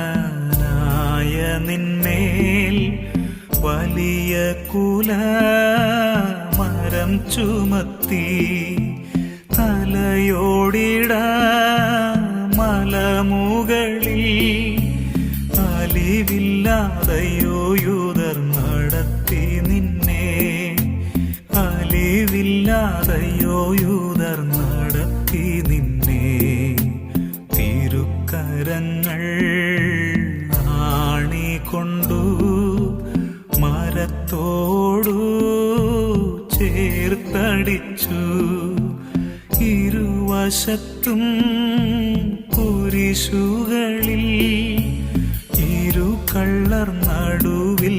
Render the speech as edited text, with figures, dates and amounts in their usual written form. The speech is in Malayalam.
ബലഹീനനായ നിന്മേൽ വലിയ കുലമരം ചുമത്തി തലയോടിട മലമുകളിൽ അലിവില്ലാതെയോ യൂദർ നടത്തി നിന്നെ അലിവില്ലാതെയോ യൂദർ നടത്തി നിന്നെ തിരുക്കരങ്ങൾ ആണികൊണ്ടു മരത്തോടു ചേർത്തടിച്ചു ഇരുവശത്തും കുരിശുകളിൽ ഇരു കള്ളർ നടുവിൽ